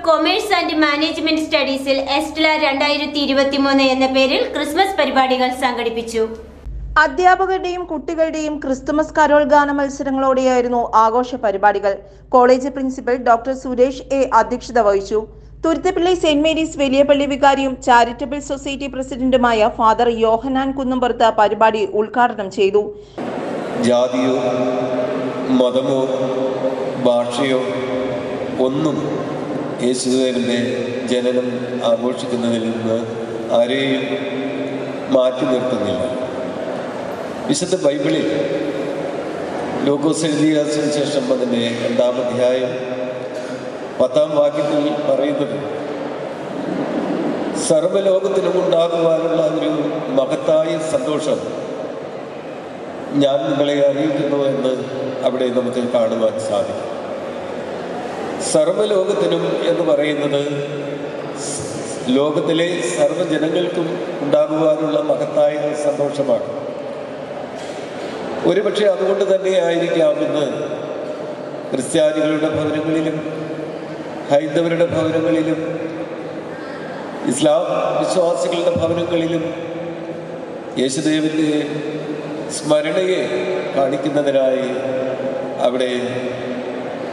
Of commerce and management സ്റ്റഡീസിൽ എസ്റ്റ്ല 2023 എന്ന പേരിൽ Christmas പരിപാടികൾ സംഘടിപ്പിച്ചു. അധ്യാപകരുടെയും കുട്ടികളുടെയും ക്രിസ്തുമസ് കരോൾ ഗാന മത്സരങ്ങളോടെയായിരുന്നു ആഘോഷ പരിപാടികൾ. College principal doctor Suresh A അധ്യക്ഷത വഹിച്ചു. തുരുത്തിപ്പള്ളി സെന്റ് മേരീസ് വലിയ പള്ളി വികാരിയും ചാരിറ്റബിൾ സൊസൈറ്റി പ്രസിഡന്റുമായ ഫാദർ യോഹന്നാൻ കുന്നുംപുറത്ത് പരിപാടി ഉദ്ഘാടനം ചെയ്തു. ജാതിയോ മതമോ ഭാഷയോ ഒന്നും യേശുദേവന്റെ ജനനം ആഘോഷിക്കുന്നതിൽ നിന്ന് ആരെയും മാറ്റി നിർത്തുന്നില്ല. വിശുദ്ധ ബൈബിളിൽ ലൂക്കോസ് എഴുതിയ സുവിശേഷം അതിൻ്റെ 2-ാം അധ്യായം 10-ാം വാക്യത്തിൽ പറയുന്നത് സർവ്വലോകത്തിനും ഉണ്ടാകുവാനുള്ള ഒരു മഹത്തായ സന്തോഷം ഞാൻ നിങ്ങളെ അറിയിക്കുന്നു എന്ന് അവിടെ നമുക്ക് കാണുവാൻ സാധിക്കും. സർവ്വലോകത്തിനും എന്ന് പറയുന്നത് ലോകത്തിലെ സർവ്വജനങ്ങൾക്കും ഉണ്ടാകുവാനുള്ള മഹത്തായ സന്തോഷമാണ്. ഒരുപക്ഷെ അതുകൊണ്ട് തന്നെ ആയിരിക്കാമെന്ന് ക്രിസ്ത്യാനികളുടെ ഭവനങ്ങളിലും ഹൈന്ദവരുടെ ഭവനങ്ങളിലും ഇസ്ലാം വിശ്വാസികളുടെ ഭവനങ്ങളിലും യേശുദേവന്റെ സ്മരണയെ കാണിക്കുന്നതിനായി അവിടെ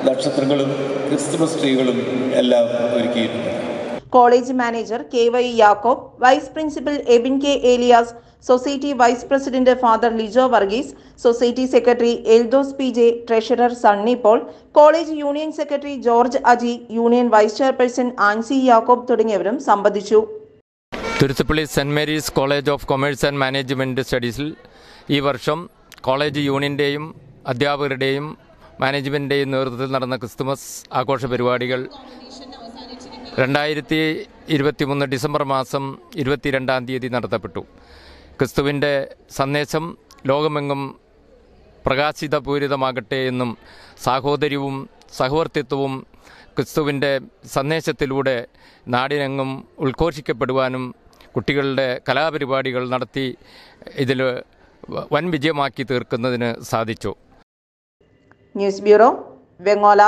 നക്ഷത്രങ്ങളും ക്രിസ്തുമസ് ട്രീകളും എല്ലാം ഒരുക്കിയിട്ടുണ്ട്. College manager KY Yakob, vice principal Abin K Elias, society vice president father Lijo Varghese, society secretary Eldhose PJ, treasurer Sunny Paul, college union secretary George Aji, union vice chairperson Ancy Yakob തുടങ്ങിയവരും സംബന്ധിച്ചു. Thuruthippally saint Mary's college of commerce and management സ്റ്റഡീസിൽ ഈ വർഷം കോളേജ് യൂണിയന്റെയും അധ്യാപകരുടെയും മാനേജ്മെന്റിന്റെയും നേതൃത്വത്തിൽ നടന്ന ക്രിസ്തുമസ് ആഘോഷ പരിപാടികൾ 2023 ഡിസംബർ മാസം 22-ാം തീയതി നടത്തപ്പെട്ടു. ക്രിസ്തുവിൻ്റെ സന്ദേശം ലോകമെങ്ങും പ്രകാശിതപൂരിതമാകട്ടെ എന്നും സാഹോദര്യവും സഹവർത്തിത്വവും ക്രിസ്തുവിൻ്റെ സന്ദേശത്തിലൂടെ നാടിനെങ്ങും ഉദ്ഘോഷിക്കപ്പെടുവാനും കുട്ടികളുടെ കലാപരിപാടികൾ നടത്തി ഇതിൽ വൻ വിജയമാക്കി തീർക്കുന്നതിന് സാധിച്ചു. News bureau, Vengola.